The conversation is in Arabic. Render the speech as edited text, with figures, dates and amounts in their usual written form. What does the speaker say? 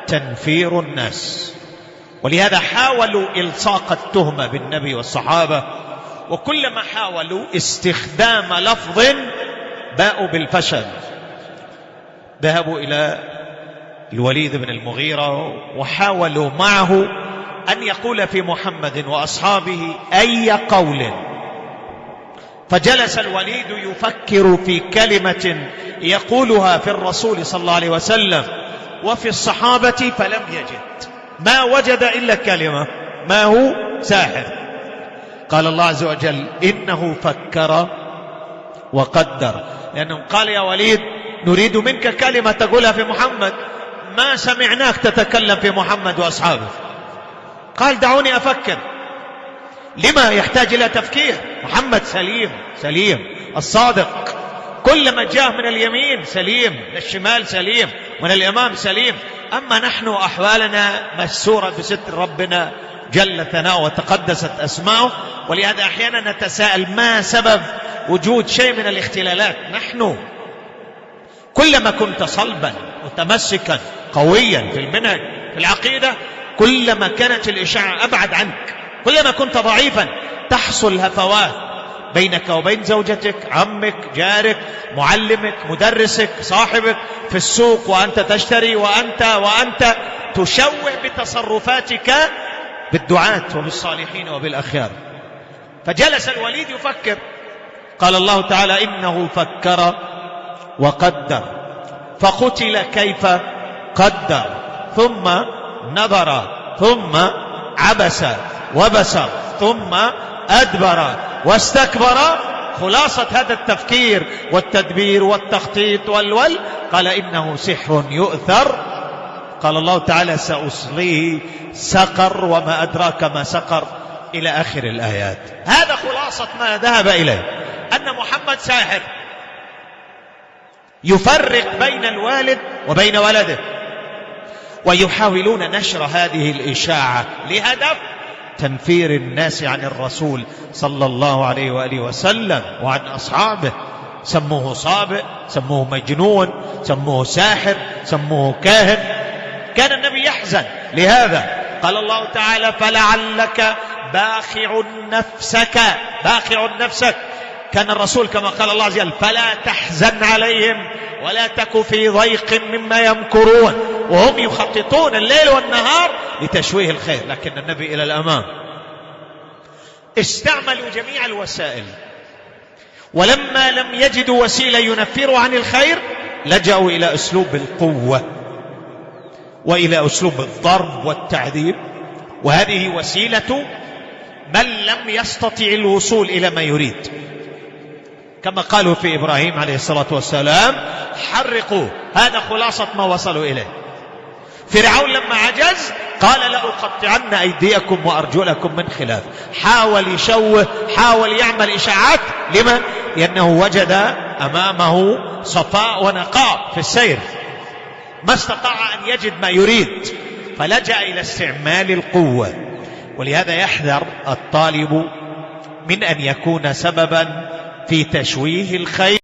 تنفير الناس. ولهذا حاولوا إلصاق التهمة بالنبي والصحابة، وكلما حاولوا استخدام لفظ باءوا بالفشل. ذهبوا إلى الوليد بن المغيرة وحاولوا معه أن يقول في محمد وأصحابه أي قول، فجلس الوليد يفكر في كلمة يقولها في الرسول صلى الله عليه وسلم وفي الصحابة، فلم يجد، ما وجد إلا كلمة، ما هو ساحر. قال الله عز وجل إنه فكر وقدر، لأنه قال يا وليد نريد منك كلمة تقولها في محمد، ما سمعناك تتكلم في محمد وأصحابه. قال دعوني أفكر. لما يحتاج إلى تفكير؟ محمد سليم الصادق، كلما جاء من اليمين سليم، من الشمال سليم، من الأمام سليم. أما نحن أحوالنا مسورة بستر ربنا جل ثناؤه وتقدست أسماؤه. ولهذا أحيانا نتساءل ما سبب وجود شيء من الاختلالات. نحن كلما كنت صلبا متمسكا قويا في المنهج في العقيدة، كلما كانت الإشاعة أبعد عنك. كلما كنت ضعيفا تحصل هفوات بينك وبين زوجتك، عمك، جارك، معلمك، مدرسك، صاحبك في السوق، وأنت تشتري، وأنت تشوه بتصرفاتك بالدعاة وبالصالحين وبالأخيار. فجلس الوليد يفكر. قال الله تعالى إنه فكر وقدر فقتل كيف قدر ثم نظر ثم عبس وبسر ثم أدبر واستكبر. خلاصة هذا التفكير والتدبير والتخطيط قال إنه سحر يؤثر. قال الله تعالى سأصليه سقر وما أدراك ما سقر إلى آخر الآيات. هذا خلاصة ما ذهب إليه، أن محمد ساحر يفرق بين الوالد وبين ولده، ويحاولون نشر هذه الإشاعة لهدف تنفير الناس عن الرسول صلى الله عليه وآله وسلم وعن أصحابه. سموه صابئ، سموه مجنون، سموه ساحر، سموه كاهن. كان النبي يحزن لهذا. قال الله تعالى فلعلك باخع نفسك. كان الرسول كما قال الله عز وجل فلا تحزن عليهم ولا تك في ضيق مما يمكرون، وهم يخططون الليل والنهار لتشويه الخير. لكن النبي إلى الأمام استعملوا جميع الوسائل، ولما لم يجدوا وسيلة ينفروا عن الخير لجأوا إلى أسلوب القوة وإلى أسلوب الضرب والتعذيب. وهذه وسيلة من لم يستطع الوصول إلى ما يريد، كما قالوا في إبراهيم عليه الصلاة والسلام حرقوا. هذا خلاصة ما وصلوا إليه. فرعون لما عجز قال لأقطعن أيديكم وأرجلكم من خلاف. حاول يشوه، حاول يعمل إشاعات. لما؟ لأنه وجد أمامه صفاء ونقاء في السير، ما استطاع أن يجد ما يريد، فلجأ إلى استعمال القوة. ولهذا يحذر الطالب من أن يكون سببا في تشويه الخير.